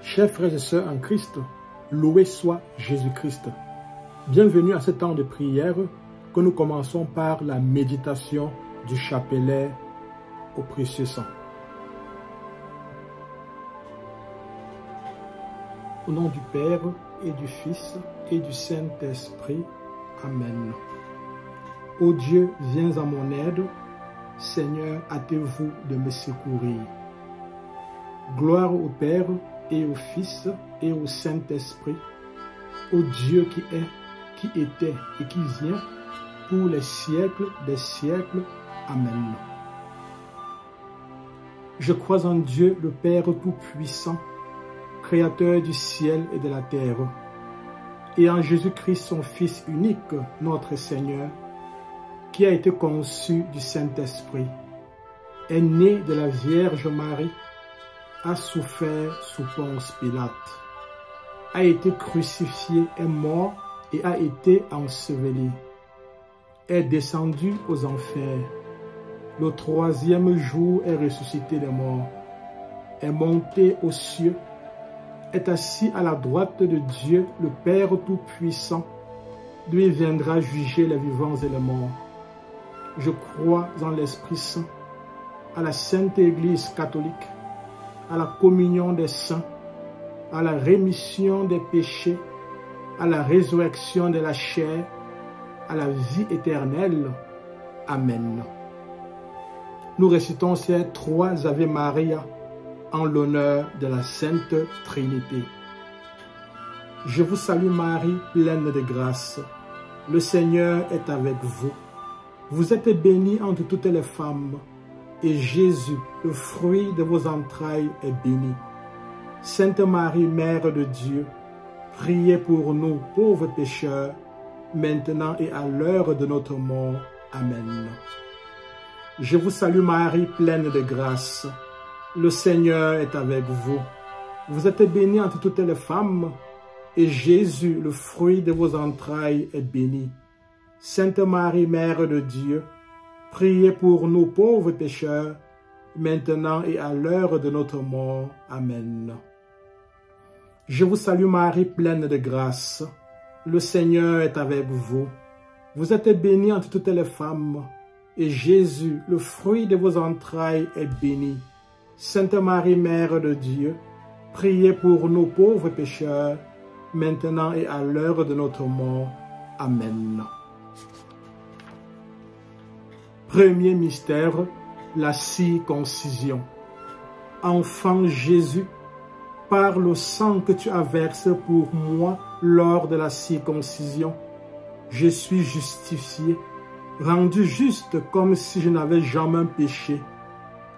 Chers frères et sœurs en Christ, loué soit Jésus-Christ. Bienvenue à ce temps de prière que nous commençons par la méditation du chapelet au précieux sang. Au nom du Père et du Fils et du Saint-Esprit. Amen. Ô Dieu, viens à mon aide. Seigneur, hâtez-vous de me secourir. Gloire au Père et au Fils et au Saint-Esprit, au Dieu qui est, qui était et qui vient, pour les siècles des siècles. Amen. Je crois en Dieu, le Père Tout-Puissant, Créateur du ciel et de la terre, et en Jésus-Christ, son Fils unique, notre Seigneur, qui a été conçu du Saint-Esprit, est né de la Vierge Marie, a souffert sous Ponce Pilate, a été crucifié, est mort et a été enseveli, est descendu aux enfers, le troisième jour est ressuscité des morts, est monté aux cieux, est assis à la droite de Dieu, le Père Tout-Puissant, d'où il viendra juger les vivants et les morts. Je crois en l'Esprit Saint, à la Sainte Église catholique, à la communion des saints, à la rémission des péchés, à la résurrection de la chair, à la vie éternelle. Amen. Nous récitons ces trois Ave Maria en l'honneur de la Sainte Trinité. Je vous salue Marie, pleine de grâce. Le Seigneur est avec vous. Vous êtes bénie entre toutes les femmes, et Jésus, le fruit de vos entrailles, est béni. Sainte Marie, Mère de Dieu, priez pour nous, pauvres pécheurs, maintenant et à l'heure de notre mort. Amen. Je vous salue Marie, pleine de grâce. Le Seigneur est avec vous. Vous êtes bénie entre toutes les femmes, et Jésus, le fruit de vos entrailles, est béni. Sainte Marie, Mère de Dieu, priez pour nous pauvres pécheurs, maintenant et à l'heure de notre mort. Amen. Je vous salue Marie, pleine de grâce. Le Seigneur est avec vous. Vous êtes bénie entre toutes les femmes, et Jésus, le fruit de vos entrailles, est béni. Sainte Marie, Mère de Dieu, priez pour nous pauvres pécheurs, maintenant et à l'heure de notre mort. Amen. Premier mystère, la circoncision. Enfant Jésus, par le sang que tu as versé pour moi lors de la circoncision, je suis justifié, rendu juste comme si je n'avais jamais péché.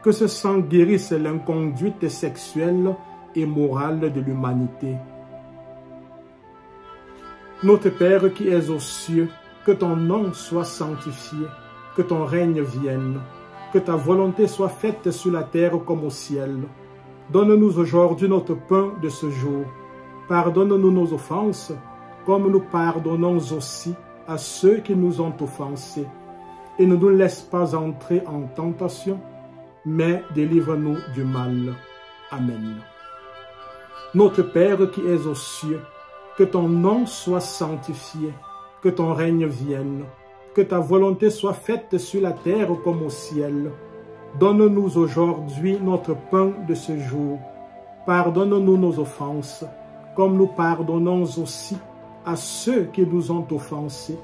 Que ce sang guérisse l'inconduite sexuelle et morale de l'humanité. Notre Père qui es aux cieux, que ton nom soit sanctifié, que ton règne vienne, que ta volonté soit faite sur la terre comme au ciel. Donne-nous aujourd'hui notre pain de ce jour. Pardonne-nous nos offenses, comme nous pardonnons aussi à ceux qui nous ont offensés. Et ne nous laisse pas entrer en tentation, mais délivre-nous du mal. Amen. Notre Père qui es aux cieux, que ton nom soit sanctifié, que ton règne vienne, que ta volonté soit faite sur la terre comme au ciel. Donne-nous aujourd'hui notre pain de ce jour. Pardonne-nous nos offenses, comme nous pardonnons aussi à ceux qui nous ont offensés.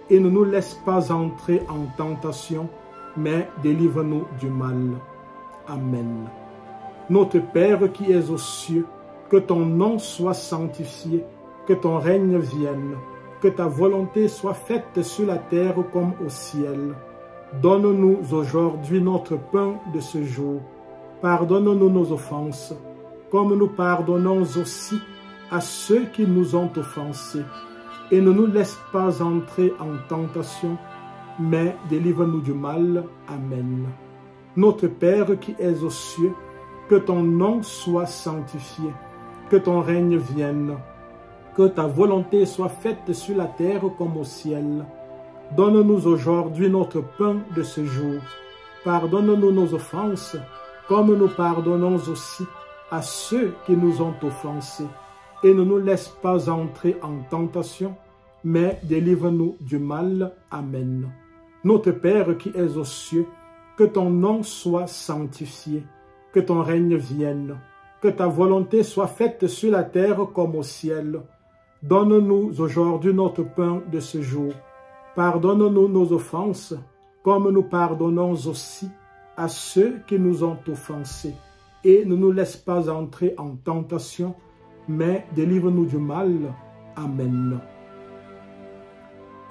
Et ne nous laisse pas entrer en tentation, mais délivre-nous du mal. Amen. Notre Père qui es aux cieux, que ton nom soit sanctifié, que ton règne vienne, que ta volonté soit faite sur la terre comme au ciel. Donne-nous aujourd'hui notre pain de ce jour. Pardonne-nous nos offenses, comme nous pardonnons aussi à ceux qui nous ont offensés. Et ne nous laisse pas entrer en tentation, mais délivre-nous du mal. Amen. Notre Père qui es aux cieux, que ton nom soit sanctifié, que ton règne vienne, que ta volonté soit faite sur la terre comme au ciel. Donne-nous aujourd'hui notre pain de ce jour. Pardonne-nous nos offenses, comme nous pardonnons aussi à ceux qui nous ont offensés, et ne nous laisse pas entrer en tentation, mais délivre-nous du mal. Amen. Notre Père qui es aux cieux, que ton nom soit sanctifié, que ton règne vienne, que ta volonté soit faite sur la terre comme au ciel. Donne-nous aujourd'hui notre pain de ce jour. Pardonne-nous nos offenses, comme nous pardonnons aussi à ceux qui nous ont offensés. Et ne nous laisse pas entrer en tentation, mais délivre-nous du mal. Amen.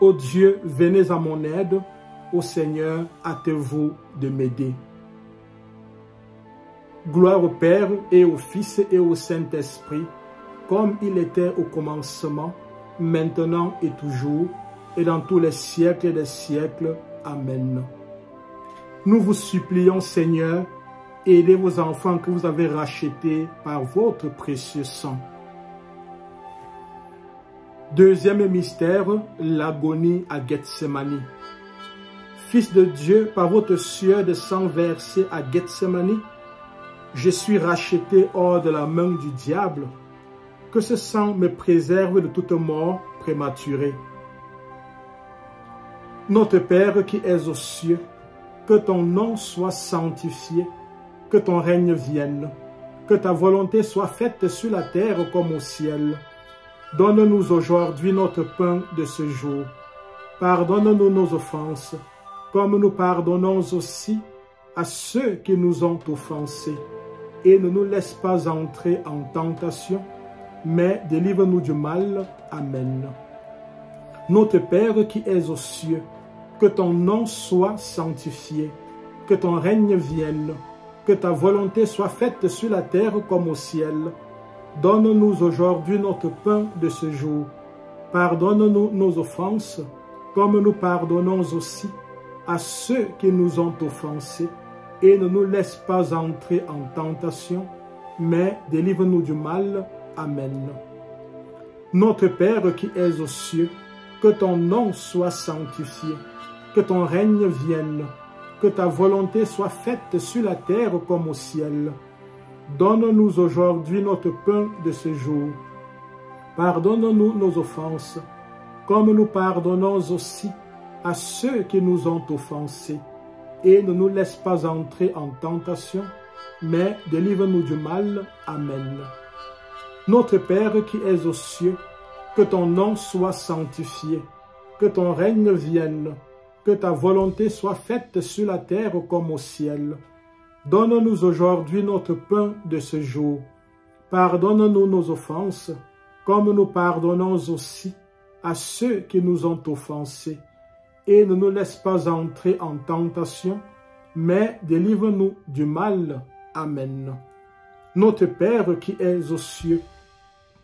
Ô Dieu, venez à mon aide. Ô Seigneur, hâtez-vous de m'aider. Gloire au Père et au Fils et au Saint-Esprit, comme il était au commencement, maintenant et toujours, et dans tous les siècles des siècles. Amen. Nous vous supplions, Seigneur, aidez vos enfants que vous avez rachetés par votre précieux sang. Deuxième mystère, l'agonie à Gethsémani. Fils de Dieu, par votre sueur de sang versé à Gethsémani, je suis racheté hors de la main du diable. Que ce sang me préserve de toute mort prématurée. Notre Père qui es aux cieux, que ton nom soit sanctifié, que ton règne vienne, que ta volonté soit faite sur la terre comme au ciel. Donne-nous aujourd'hui notre pain de ce jour. Pardonne-nous nos offenses, comme nous pardonnons aussi à ceux qui nous ont offensés. Et ne nous laisse pas entrer en tentation, mais délivre-nous du mal. Amen. Notre Père qui es aux cieux, que ton nom soit sanctifié, que ton règne vienne, que ta volonté soit faite sur la terre comme au ciel. Donne-nous aujourd'hui notre pain de ce jour. Pardonne-nous nos offenses, comme nous pardonnons aussi à ceux qui nous ont offensés. Et ne nous laisse pas entrer en tentation, mais délivre-nous du mal. Amen. Notre Père qui es aux cieux, que ton nom soit sanctifié, que ton règne vienne, que ta volonté soit faite sur la terre comme au ciel. Donne-nous aujourd'hui notre pain de ce jour. Pardonne-nous nos offenses, comme nous pardonnons aussi à ceux qui nous ont offensés. Et ne nous laisse pas entrer en tentation, mais délivre-nous du mal. Amen. Notre Père qui es aux cieux, que ton nom soit sanctifié, que ton règne vienne, que ta volonté soit faite sur la terre comme au ciel. Donne-nous aujourd'hui notre pain de ce jour. Pardonne-nous nos offenses, comme nous pardonnons aussi à ceux qui nous ont offensés. Et ne nous laisse pas entrer en tentation, mais délivre-nous du mal. Amen. Notre Père qui es aux cieux,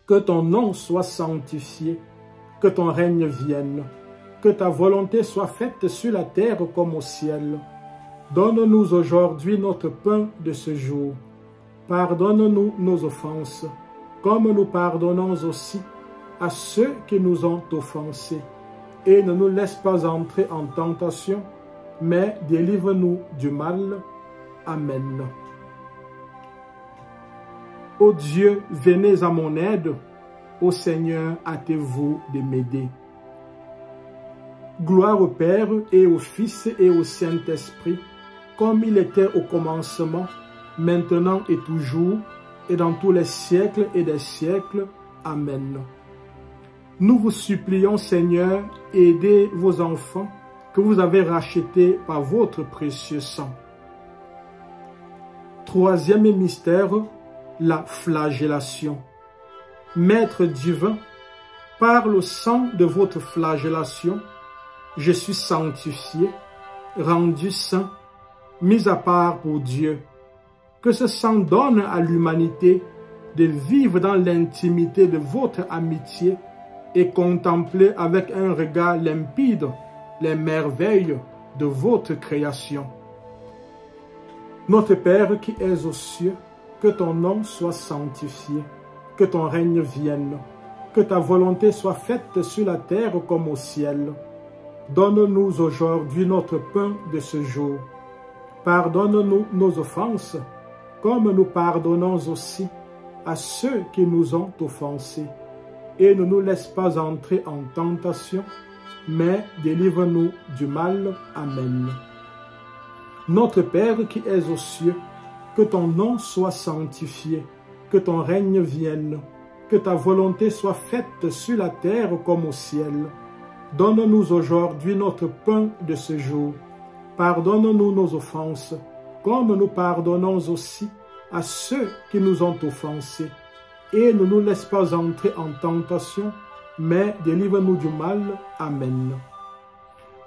que ton nom soit sanctifié, que ton règne vienne, que ta volonté soit faite sur la terre comme au ciel. Donne-nous aujourd'hui notre pain de ce jour. Pardonne-nous nos offenses, comme nous pardonnons aussi à ceux qui nous ont offensés. Et ne nous laisse pas entrer en tentation, mais délivre-nous du mal. Amen. Ô Dieu, venez à mon aide. Ô Seigneur, hâtez-vous de m'aider. Gloire au Père et au Fils et au Saint-Esprit, comme il était au commencement, maintenant et toujours, et dans tous les siècles et des siècles. Amen. Nous vous supplions, Seigneur, aidez vos enfants que vous avez rachetés par votre précieux sang. Troisième mystère, la flagellation. Maître divin, par le sang de votre flagellation, je suis sanctifié, rendu saint, mis à part pour Dieu. Que ce sang donne à l'humanité de vivre dans l'intimité de votre amitié et contempler avec un regard limpide les merveilles de votre création. Notre Père qui es aux cieux, que ton nom soit sanctifié, que ton règne vienne, que ta volonté soit faite sur la terre comme au ciel. Donne-nous aujourd'hui notre pain de ce jour. Pardonne-nous nos offenses, comme nous pardonnons aussi à ceux qui nous ont offensés. Et ne nous laisse pas entrer en tentation, mais délivre-nous du mal. Amen. Notre Père qui es aux cieux, que ton nom soit sanctifié, que ton règne vienne, que ta volonté soit faite sur la terre comme au ciel. Donne-nous aujourd'hui notre pain de ce jour. Pardonne-nous nos offenses, comme nous pardonnons aussi à ceux qui nous ont offensés. Et ne nous laisse pas entrer en tentation, mais délivre-nous du mal. Amen.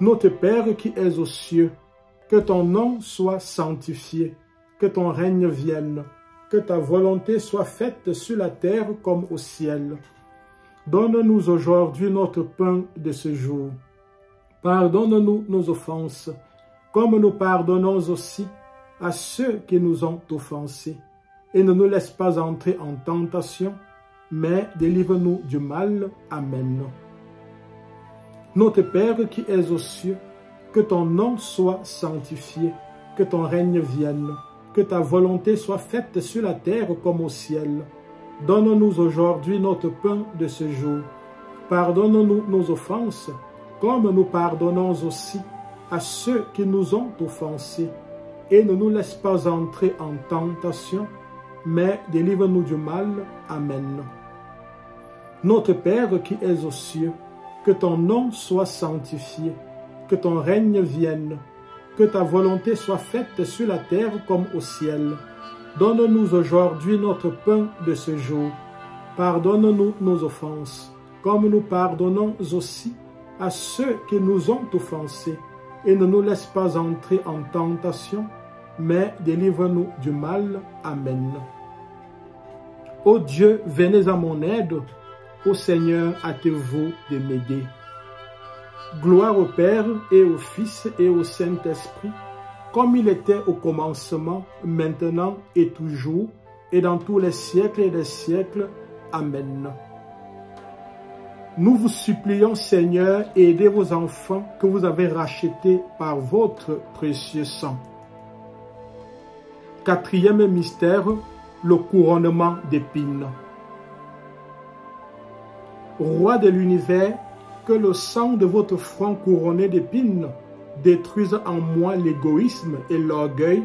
Notre Père qui es aux cieux, que ton nom soit sanctifié, que ton règne vienne, que ta volonté soit faite sur la terre comme au ciel. Donne-nous aujourd'hui notre pain de ce jour. Pardonne-nous nos offenses, comme nous pardonnons aussi à ceux qui nous ont offensés. Et ne nous laisse pas entrer en tentation, mais délivre-nous du mal. Amen. Notre Père qui es aux cieux, que ton nom soit sanctifié, que ton règne vienne, que ta volonté soit faite sur la terre comme au ciel. Donne-nous aujourd'hui notre pain de ce jour. Pardonne-nous nos offenses, comme nous pardonnons aussi à ceux qui nous ont offensés. Et ne nous laisse pas entrer en tentation, mais délivre-nous du mal. Amen. Notre Père qui es aux cieux, que ton nom soit sanctifié, que ton règne vienne, que ta volonté soit faite sur la terre comme au ciel. Donne-nous aujourd'hui notre pain de ce jour. Pardonne-nous nos offenses, comme nous pardonnons aussi à ceux qui nous ont offensés. Et ne nous laisse pas entrer en tentation, mais délivre-nous du mal. Amen. Ô Dieu, venez à mon aide. Ô Seigneur, hâtez-vous de m'aider. Gloire au Père et au Fils et au Saint-Esprit, comme il était au commencement, maintenant et toujours, et dans tous les siècles des siècles. Amen. Nous vous supplions, Seigneur, aidez vos enfants que vous avez rachetés par votre précieux sang. Quatrième mystère, le couronnement d'épines. Roi de l'univers, que le sang de votre front couronné d'épines détruise en moi l'égoïsme et l'orgueil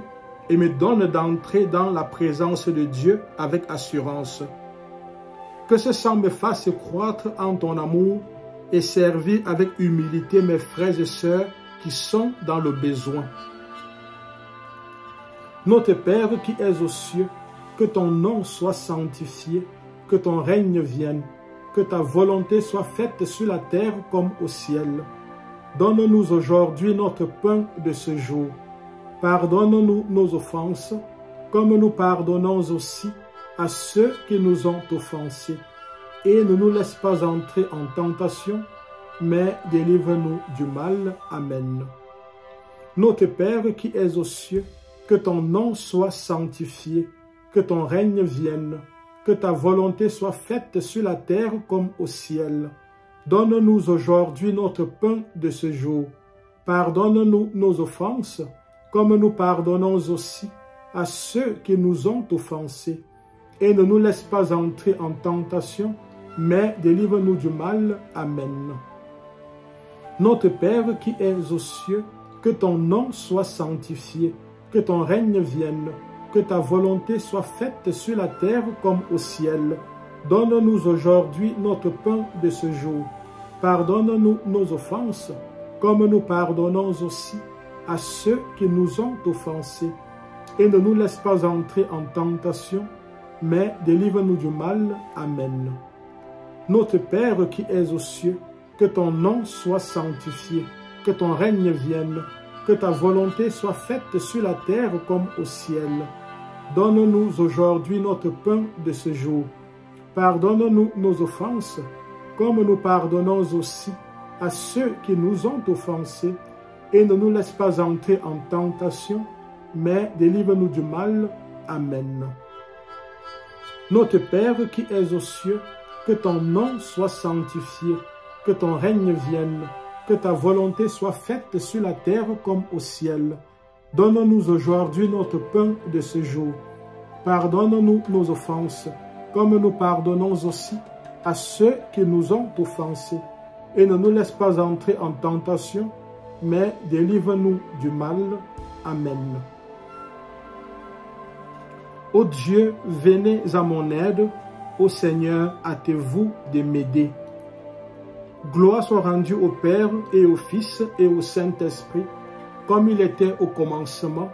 et me donne d'entrer dans la présence de Dieu avec assurance. Que ce sang me fasse croître en ton amour et servir avec humilité mes frères et sœurs qui sont dans le besoin. Notre Père qui es aux cieux, que ton nom soit sanctifié, que ton règne vienne, que ta volonté soit faite sur la terre comme au ciel. Donne-nous aujourd'hui notre pain de ce jour. Pardonne-nous nos offenses, comme nous pardonnons aussi à ceux qui nous ont offensés. Et ne nous laisse pas entrer en tentation, mais délivre-nous du mal. Amen. Notre Père qui es aux cieux, que ton nom soit sanctifié, que ton règne vienne, que ta volonté soit faite sur la terre comme au ciel. Donne-nous aujourd'hui notre pain de ce jour. Pardonne-nous nos offenses, comme nous pardonnons aussi à ceux qui nous ont offensés. Et ne nous laisse pas entrer en tentation, mais délivre-nous du mal. Amen. Notre Père qui es aux cieux, que ton nom soit sanctifié, que ton règne vienne, que ta volonté soit faite sur la terre comme au ciel. Donne-nous aujourd'hui notre pain de ce jour. Pardonne-nous nos offenses, comme nous pardonnons aussi à ceux qui nous ont offensés. Et ne nous laisse pas entrer en tentation, mais délivre-nous du mal. Amen. Notre Père qui es aux cieux, que ton nom soit sanctifié, que ton règne vienne, que ta volonté soit faite sur la terre comme au ciel. Donne-nous aujourd'hui notre pain de ce jour. Pardonne-nous nos offenses, comme nous pardonnons aussi à ceux qui nous ont offensés. Et ne nous laisse pas entrer en tentation, mais délivre-nous du mal. Amen. Notre Père qui es aux cieux, que ton nom soit sanctifié, que ton règne vienne, que ta volonté soit faite sur la terre comme au ciel. Donne-nous aujourd'hui notre pain de ce jour. Pardonne-nous nos offenses, comme nous pardonnons aussi à ceux qui nous ont offensés. Et ne nous laisse pas entrer en tentation, mais délivre-nous du mal. Amen. Ô Dieu, venez à mon aide. Ô Seigneur, hâtez-vous de m'aider. Gloire soit rendue au Père et au Fils et au Saint-Esprit, comme il était au commencement,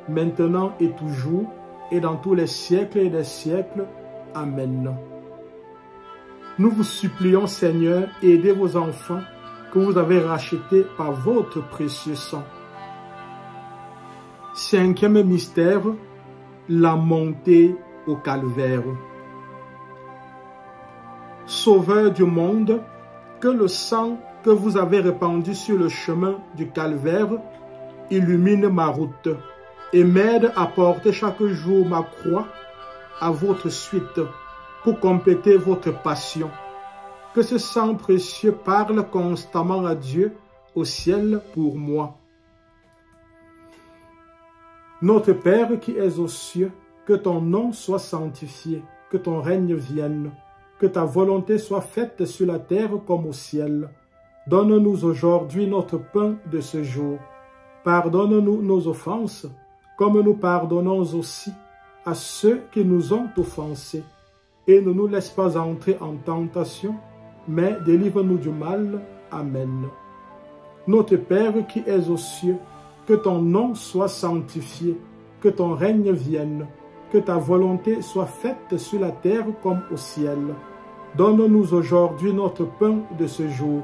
maintenant et toujours, et dans tous les siècles et des siècles. Amen. Nous vous supplions, Seigneur, aidez vos enfants que vous avez rachetés par votre précieux sang. Cinquième mystère, la montée au calvaire. Sauveur du monde, que le sang que vous avez répandu sur le chemin du calvaire illumine ma route et m'aide à porter chaque jour ma croix à votre suite pour compléter votre passion. Que ce sang précieux parle constamment à Dieu au ciel pour moi. Notre Père qui es aux cieux, que ton nom soit sanctifié, que ton règne vienne, que ta volonté soit faite sur la terre comme au ciel. Donne-nous aujourd'hui notre pain de ce jour. Pardonne-nous nos offenses, comme nous pardonnons aussi à ceux qui nous ont offensés. Et ne nous laisse pas entrer en tentation, mais délivre-nous du mal. Amen. Notre Père qui es aux cieux, que ton nom soit sanctifié, que ton règne vienne, que ta volonté soit faite sur la terre comme au ciel. Donne-nous aujourd'hui notre pain de ce jour.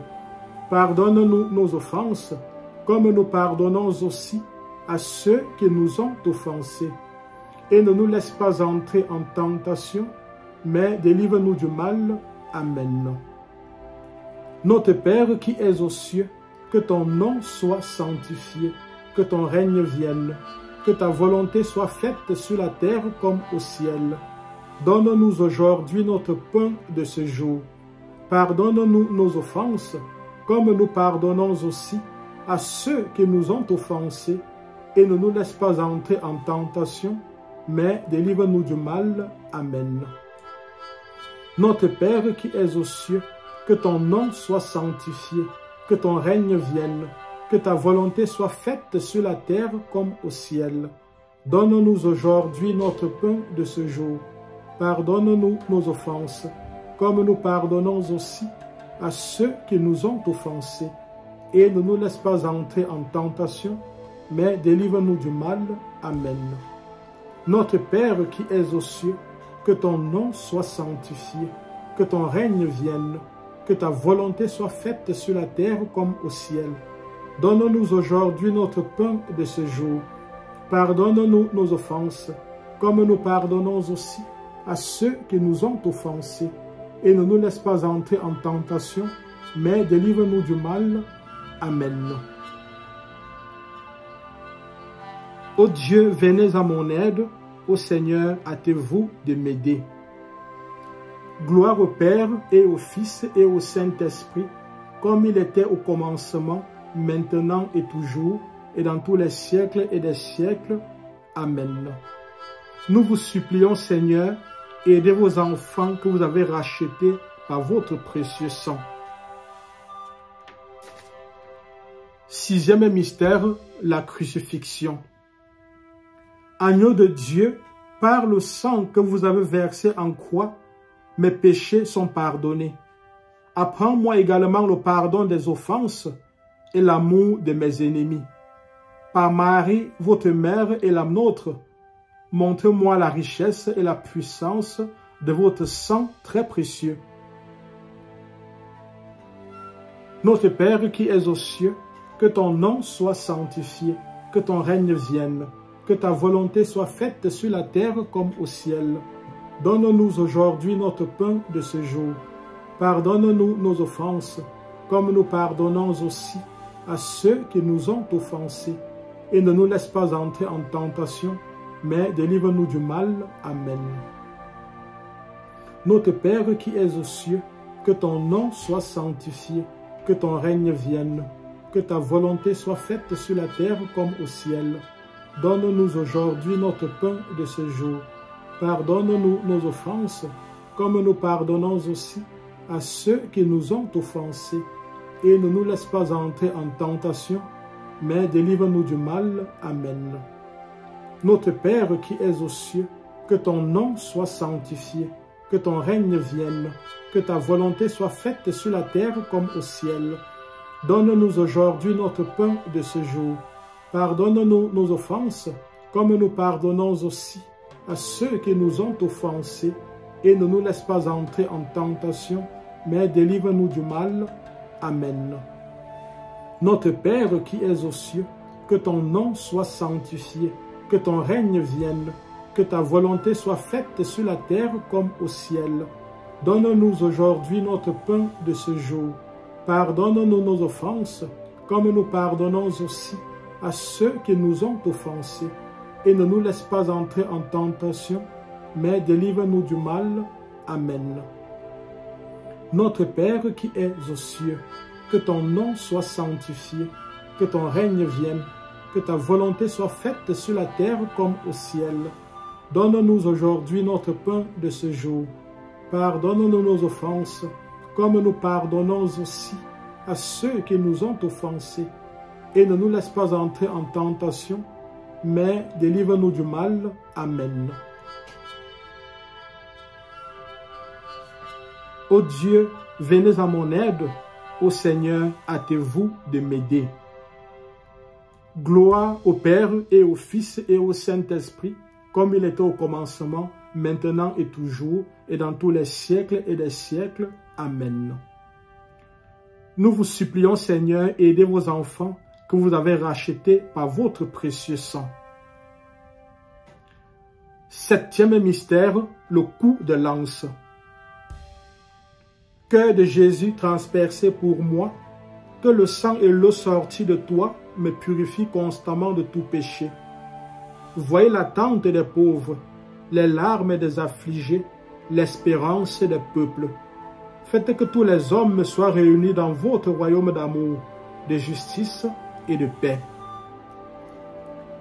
Pardonne-nous nos offenses, comme nous pardonnons aussi à ceux qui nous ont offensés. Et ne nous laisse pas entrer en tentation, mais délivre-nous du mal. Amen. Notre Père qui es aux cieux, que ton nom soit sanctifié, que ton règne vienne, que ta volonté soit faite sur la terre comme au ciel. Donne-nous aujourd'hui notre pain de ce jour. Pardonne-nous nos offenses, comme nous pardonnons aussi à ceux qui nous ont offensés. Et ne nous laisse pas entrer en tentation, mais délivre-nous du mal. Amen. Notre Père qui es aux cieux, que ton nom soit sanctifié, que ton règne vienne, que ta volonté soit faite sur la terre comme au ciel. Donne-nous aujourd'hui notre pain de ce jour. Pardonne-nous nos offenses, comme nous pardonnons aussi à ceux qui nous ont offensés. Et ne nous laisse pas entrer en tentation, mais délivre-nous du mal. Amen. Notre Père qui es aux cieux, que ton nom soit sanctifié, que ton règne vienne, que ta volonté soit faite sur la terre comme au ciel. Donne-nous aujourd'hui notre pain de ce jour. Pardonne-nous nos offenses, comme nous pardonnons aussi à ceux qui nous ont offensés. Et ne nous laisse pas entrer en tentation, mais délivre-nous du mal. Amen. Ô Dieu, venez à mon aide. Ô Seigneur, hâtez-vous de m'aider. Gloire au Père et au Fils et au Saint-Esprit, comme il était au commencement, maintenant et toujours, et dans tous les siècles et des siècles. Amen. Nous vous supplions, Seigneur, aidez vos enfants que vous avez rachetés par votre précieux sang. Sixième mystère, la crucifixion. Agneau de Dieu, par le sang que vous avez versé en croix, mes péchés sont pardonnés. Apprends-moi également le pardon des offenses et l'amour de mes ennemis. Par Marie, votre mère et la nôtre, montre-moi la richesse et la puissance de votre sang très précieux. Notre Père qui es aux cieux, que ton nom soit sanctifié, que ton règne vienne, que ta volonté soit faite sur la terre comme au ciel. Donne-nous aujourd'hui notre pain de ce jour. Pardonne-nous nos offenses, comme nous pardonnons aussi à ceux qui nous ont offensés. Et ne nous laisse pas entrer en tentation, mais délivre-nous du mal. Amen. Notre Père qui es aux cieux, que ton nom soit sanctifié, que ton règne vienne, que ta volonté soit faite sur la terre comme au ciel. Donne-nous aujourd'hui notre pain de ce jour. Pardonne-nous nos offenses, comme nous pardonnons aussi à ceux qui nous ont offensés. Et ne nous laisse pas entrer en tentation, mais délivre-nous du mal. Amen. Notre Père qui es aux cieux, que ton nom soit sanctifié, que ton règne vienne, que ta volonté soit faite sur la terre comme au ciel. Donne-nous aujourd'hui notre pain de ce jour. Pardonne-nous nos offenses, comme nous pardonnons aussi à ceux qui nous ont offensés, et ne nous laisse pas entrer en tentation, mais délivre-nous du mal. Amen. Notre Père qui es aux cieux, que ton nom soit sanctifié, que ton règne vienne, que ta volonté soit faite sur la terre comme au ciel. Donne-nous aujourd'hui notre pain de ce jour. Pardonne-nous nos offenses, comme nous pardonnons aussi à ceux qui nous ont offensés. Et ne nous laisse pas entrer en tentation, mais délivre-nous du mal. Amen. Notre Père qui es aux cieux, que ton nom soit sanctifié, que ton règne vienne, que ta volonté soit faite sur la terre comme au ciel. Donne-nous aujourd'hui notre pain de ce jour. Pardonne-nous nos offenses, comme nous pardonnons aussi à ceux qui nous ont offensés. Et ne nous laisse pas entrer en tentation, mais délivre-nous du mal. Amen. Ô Dieu, venez à mon aide. Ô Seigneur, hâtez-vous de m'aider. Gloire au Père et au Fils et au Saint-Esprit, comme il était au commencement, maintenant et toujours, et dans tous les siècles et des siècles. Amen. Nous vous supplions, Seigneur, aidez vos enfants que vous avez rachetés par votre précieux sang. Septième mystère, le coup de lance. Cœur de Jésus transpercé pour moi, que le sang et l'eau sortis de toi me purifient constamment de tout péché. Voyez l'attente des pauvres, les larmes des affligés, l'espérance des peuples. Faites que tous les hommes soient réunis dans votre royaume d'amour, de justice et de paix.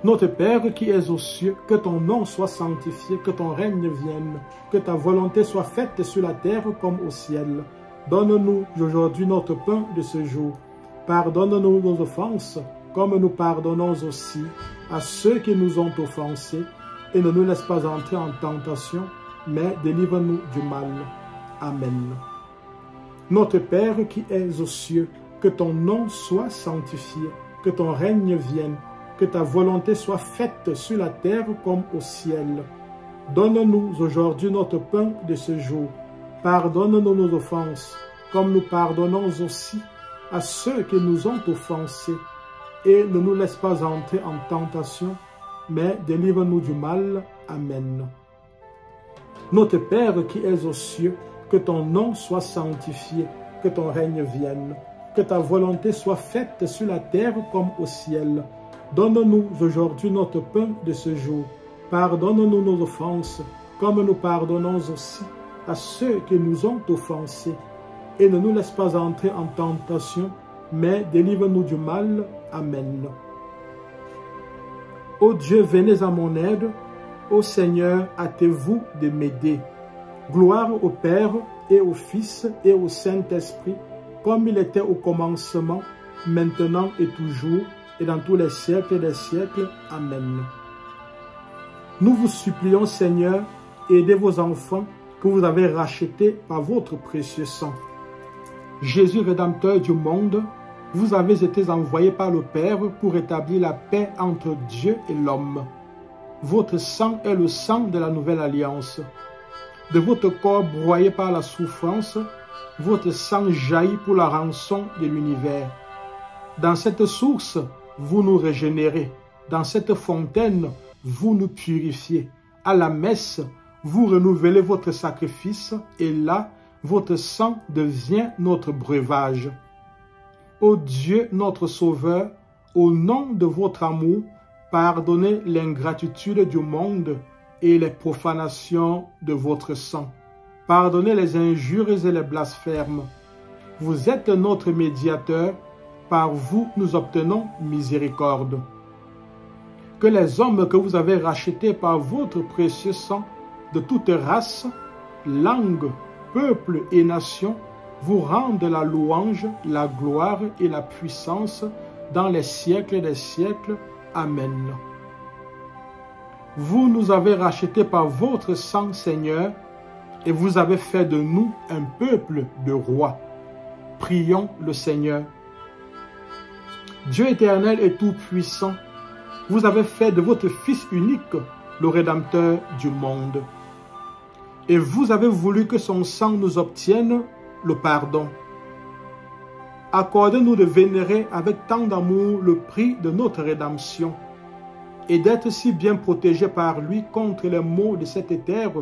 Notre Père qui es aux cieux, que ton nom soit sanctifié, que ton règne vienne, que ta volonté soit faite sur la terre comme au ciel. Donne-nous aujourd'hui notre pain de ce jour. Pardonne-nous nos offenses, comme nous pardonnons aussi à ceux qui nous ont offensés, et ne nous laisse pas entrer en tentation, mais délivre-nous du mal. Amen. Notre Père qui es aux cieux, que ton nom soit sanctifié, que ton règne vienne, que ta volonté soit faite sur la terre comme au ciel. Donne-nous aujourd'hui notre pain de ce jour. Pardonne-nous nos offenses, comme nous pardonnons aussi à ceux qui nous ont offensés, et ne nous laisse pas entrer en tentation, mais délivre-nous du mal. Amen. Notre Père qui es aux cieux, que ton nom soit sanctifié, que ton règne vienne, que ta volonté soit faite sur la terre comme au ciel. Donne-nous aujourd'hui notre pain de ce jour. Pardonne-nous nos offenses, comme nous pardonnons aussi à ceux qui nous ont offensés. Et ne nous laisse pas entrer en tentation, mais délivre-nous du mal. Amen. Ô Dieu, venez à mon aide. Ô Seigneur, hâtez-vous de m'aider. Gloire au Père et au Fils et au Saint-Esprit, comme il était au commencement, maintenant et toujours, et dans tous les siècles des siècles. Amen. Nous vous supplions, Seigneur, aidez vos enfants que vous avez rachetés par votre précieux sang. Jésus, Rédempteur du monde, vous avez été envoyé par le Père pour établir la paix entre Dieu et l'homme. Votre sang est le sang de la nouvelle alliance. De votre corps broyé par la souffrance, votre sang jaillit pour la rançon de l'univers. Dans cette source, vous nous régénérez. Dans cette fontaine, vous nous purifiez. À la messe, vous renouvelez votre sacrifice et là, votre sang devient notre breuvage. Ô Dieu, notre Sauveur, au nom de votre amour, pardonnez l'ingratitude du monde et les profanations de votre sang. Pardonnez les injures et les blasphèmes. Vous êtes notre médiateur, par vous nous obtenons miséricorde. Que les hommes que vous avez rachetés par votre précieux sang de toute race, langue, peuple et nation vous rendent la louange, la gloire et la puissance dans les siècles des siècles. Amen. Vous nous avez rachetés par votre sang, Seigneur, et vous avez fait de nous un peuple de rois. Prions le Seigneur. Dieu éternel et tout-puissant, vous avez fait de votre Fils unique le Rédempteur du monde. Et vous avez voulu que son sang nous obtienne le pardon. Accordez-nous de vénérer avec tant d'amour le prix de notre rédemption et d'être si bien protégés par lui contre les maux de cette terre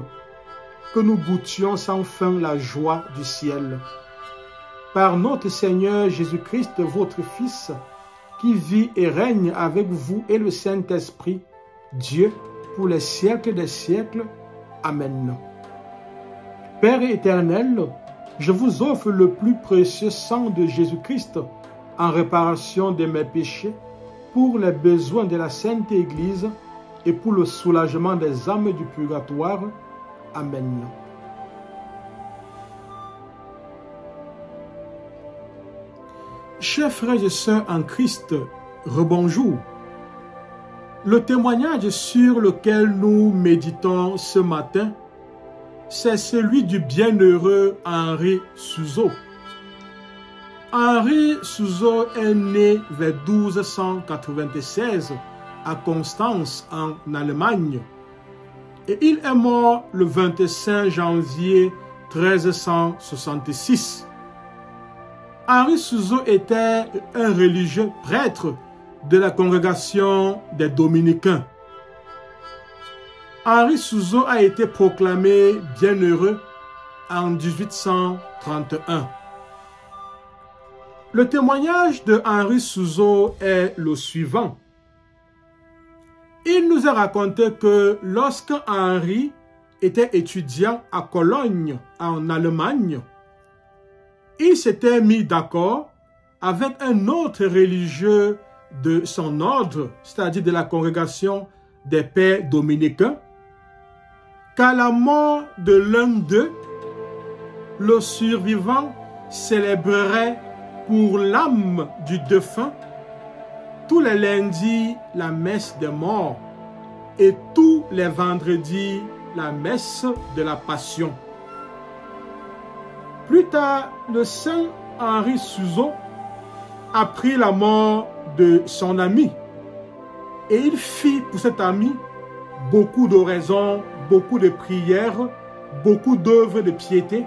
que nous goûtions sans fin la joie du ciel. Par notre Seigneur Jésus-Christ, votre Fils, qui vit et règne avec vous et le Saint-Esprit, Dieu, pour les siècles des siècles. Amen. Père éternel, je vous offre le plus précieux sang de Jésus-Christ en réparation de mes péchés, pour les besoins de la Sainte Église et pour le soulagement des âmes du purgatoire. Amen. Chers frères et sœurs en Christ, rebonjour. Le témoignage sur lequel nous méditons ce matin, c'est celui du bienheureux Henri Suzeau. Henri Suzeau est né vers 1296 à Constance, en Allemagne, et il est mort le 25 janvier 1366. Henri Suzeau était un religieux prêtre de la congrégation des Dominicains. Henri Suzeau a été proclamé bienheureux en 1831. Le témoignage de Henri Suzeau est le suivant. Il nous a raconté que lorsque Henri était étudiant à Cologne, en Allemagne, il s'était mis d'accord avec un autre religieux de son ordre, c'est-à-dire de la congrégation des Pères dominicains, qu'à la mort de l'un d'eux, le survivant célébrerait pour l'âme du défunt tous les lundis la messe des morts et tous les vendredis la messe de la Passion. Plus tard, le saint Henri Suzeau apprit la mort de son ami et il fit pour cet ami beaucoup d'oraisons, beaucoup de prières, beaucoup d'œuvres de piété,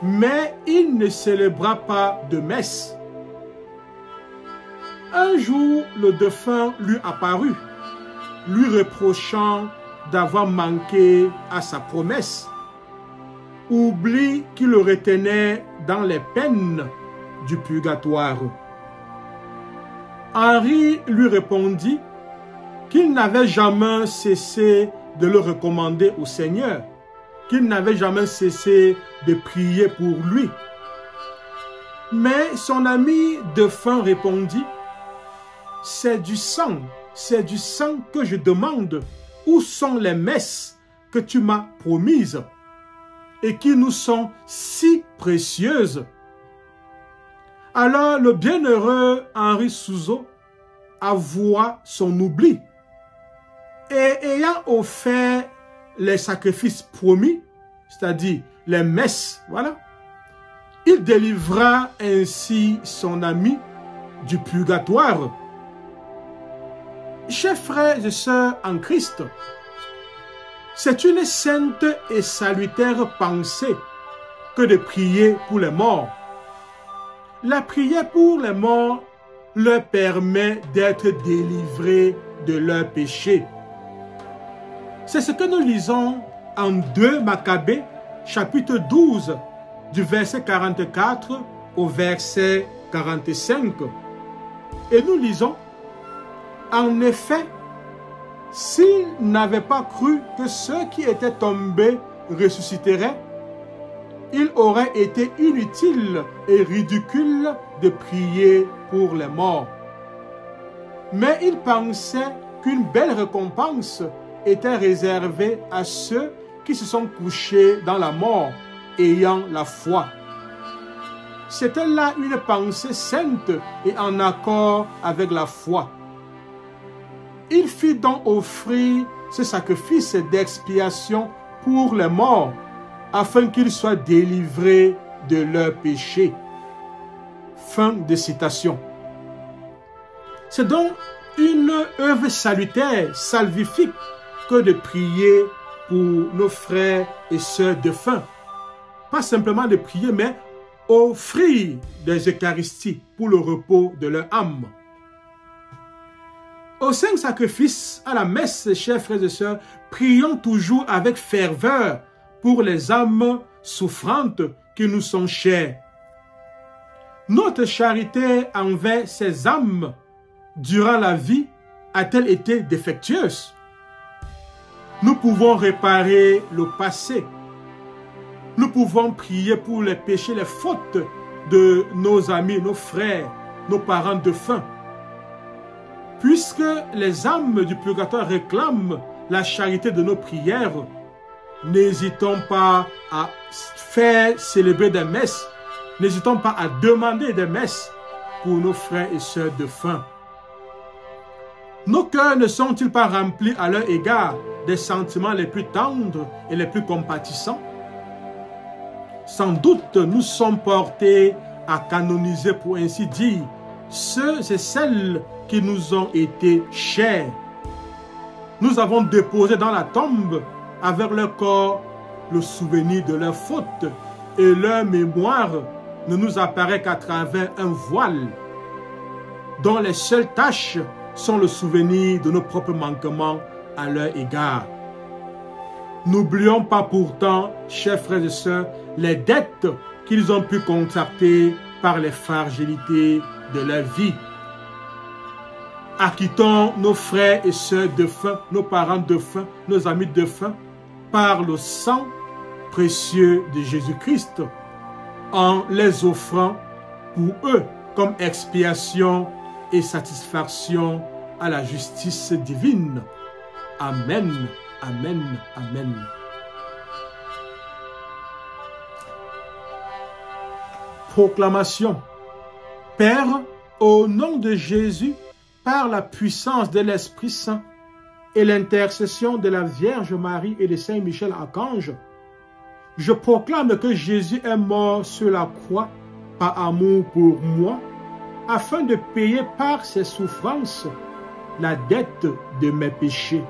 mais il ne célébra pas de messe. Un jour, le défunt lui apparut, lui reprochant d'avoir manqué à sa promesse, oubli qui le retenait dans les peines du purgatoire. Henri lui répondit qu'il n'avait jamais cessé de le recommander au Seigneur, qu'il n'avait jamais cessé de prier pour lui. Mais son ami défunt répondit: « C'est du sang que je demande. Où sont les messes que tu m'as promises et qui nous sont si précieuses ?» Alors le bienheureux Henri Suzeau avoua son oubli et ayant offert les sacrifices promis, c'est-à-dire les messes, voilà, il délivra ainsi son ami du purgatoire. Chers frères et sœurs en Christ, c'est une sainte et salutaire pensée que de prier pour les morts. La prière pour les morts leur permet d'être délivrés de leurs péchés. C'est ce que nous lisons en 2 Maccabées, chapitre 12, du verset 44 au verset 45. Et nous lisons: « En effet, s'ils n'avaient pas cru que ceux qui étaient tombés ressusciteraient, il aurait été inutile et ridicule de prier pour les morts. Mais ils pensaient qu'une belle récompense était réservée à ceux qui se sont couchés dans la mort, ayant la foi. C'était là une pensée sainte et en accord avec la foi. Il fit donc offrir ce sacrifice d'expiation pour les morts, afin qu'ils soient délivrés de leurs péchés. Fin de citation. C'est donc une œuvre salutaire, salvifique, que de prier pour nos frères et sœurs défunts. Pas simplement de prier, mais offrir des Eucharisties pour le repos de leur âme. Au saint sacrifice, à la messe, chers frères et sœurs, prions toujours avec ferveur pour les âmes souffrantes qui nous sont chères. Notre charité envers ces âmes durant la vie a-t-elle été défectueuse? Nous pouvons réparer le passé. Nous pouvons prier pour les péchés, les fautes de nos amis, nos frères, nos parents défunts. Puisque les âmes du purgatoire réclament la charité de nos prières, n'hésitons pas à faire célébrer des messes, n'hésitons pas à demander des messes pour nos frères et sœurs défunts. Nos cœurs ne sont-ils pas remplis à leur égard des sentiments les plus tendres et les plus compatissants? Sans doute nous sommes portés à canoniser, pour ainsi dire, ceux et celles qui nous ont été chers. Nous avons déposé dans la tombe avec leur corps le souvenir de leurs fautes, et leur mémoire ne nous apparaît qu'à travers un voile dont les seules taches sont le souvenir de nos propres manquements à leur égard. N'oublions pas pourtant, chers frères et sœurs, les dettes qu'ils ont pu contracter par les fragilités de leur vie. Acquittons nos frères et sœurs défunts, nos parents défunts, nos amis défunts, par le sang précieux de Jésus-Christ, en les offrant pour eux comme expiation et satisfaction à la justice divine. Amen, amen, amen. Proclamation. Père, au nom de Jésus, par la puissance de l'Esprit Saint et l'intercession de la Vierge Marie et de Saint Michel Archange, je proclame que Jésus est mort sur la croix par amour pour moi, afin de payer par ses souffrances la dette de mes péchés.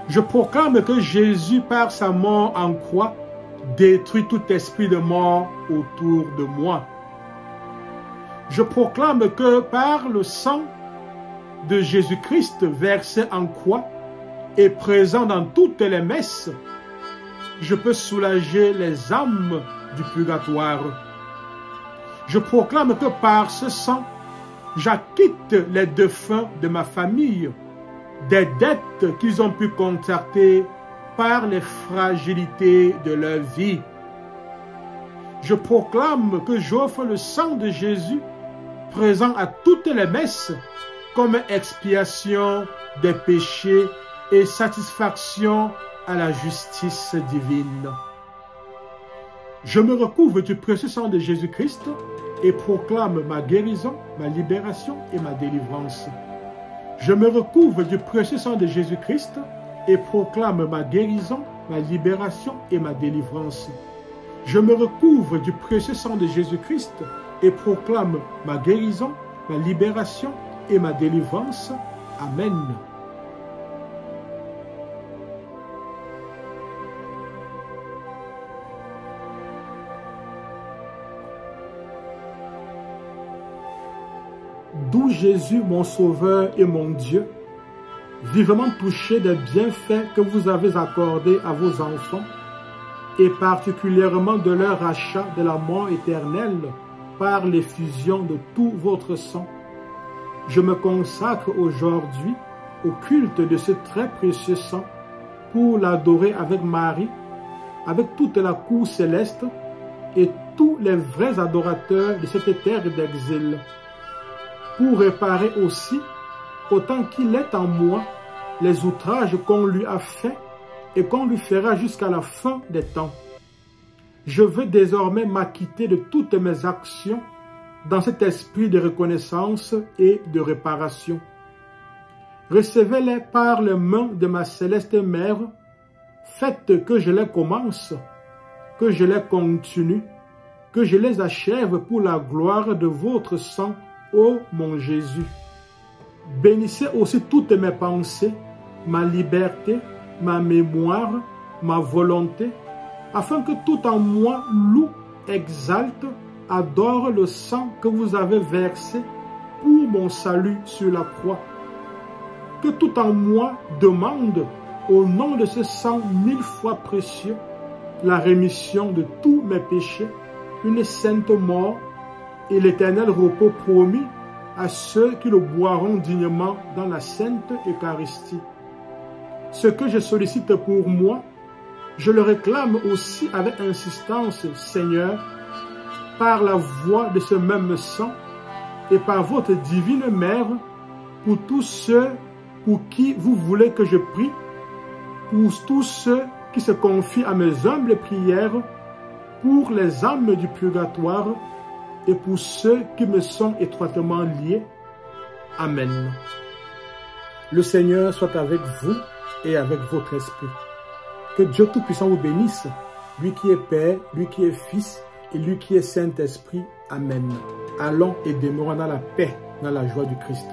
Je proclame que Jésus, par sa mort en croix, détruit tout esprit de mort autour de moi. Je proclame que par le sang de Jésus-Christ versé en croix et présent dans toutes les messes, je peux soulager les âmes du purgatoire. Je proclame que par ce sang, j'acquitte les défunts de ma famille des dettes qu'ils ont pu contracter par les fragilités de leur vie. Je proclame que j'offre le sang de Jésus présent à toutes les messes comme expiation des péchés et satisfaction à la justice divine. Je me recouvre du précieux sang de Jésus-Christ et proclame ma guérison, ma libération et ma délivrance. Je me recouvre du précieux sang de Jésus-Christ et proclame ma guérison, ma libération et ma délivrance. Je me recouvre du précieux sang de Jésus-Christ et proclame ma guérison, ma libération et ma délivrance. Amen. D'où Jésus, mon Sauveur et mon Dieu, vivement touché des bienfaits que vous avez accordés à vos enfants, et particulièrement de leur rachat de la mort éternelle par l'effusion de tout votre sang, je me consacre aujourd'hui au culte de ce très précieux sang pour l'adorer avec Marie, avec toute la cour céleste et tous les vrais adorateurs de cette terre d'exil, pour réparer aussi, autant qu'il est en moi, les outrages qu'on lui a faits et qu'on lui fera jusqu'à la fin des temps. Je veux désormais m'acquitter de toutes mes actions dans cet esprit de reconnaissance et de réparation. Recevez-les par les mains de ma céleste Mère. Faites que je les commence, que je les continue, que je les achève pour la gloire de votre sang, ô mon Jésus. Bénissez aussi toutes mes pensées, ma liberté, ma mémoire, ma volonté, afin que tout en moi loue, exalte, adore le sang que vous avez versé pour mon salut sur la croix. Que tout en moi demande, au nom de ce sang 1000 fois précieux, la rémission de tous mes péchés, une sainte mort et l'éternel repos promis à ceux qui le boiront dignement dans la sainte Eucharistie. Ce que je sollicite pour moi, je le réclame aussi avec insistance, Seigneur, par la voix de ce même sang et par votre divine Mère, pour tous ceux pour qui vous voulez que je prie, pour tous ceux qui se confient à mes humbles prières, pour les âmes du purgatoire et pour ceux qui me sont étroitement liés. Amen. Le Seigneur soit avec vous et avec votre esprit. Que Dieu Tout-Puissant vous bénisse, lui qui est Père, lui qui est Fils et lui qui est Saint-Esprit. Amen. Allons et demeurons dans la paix, dans la joie du Christ.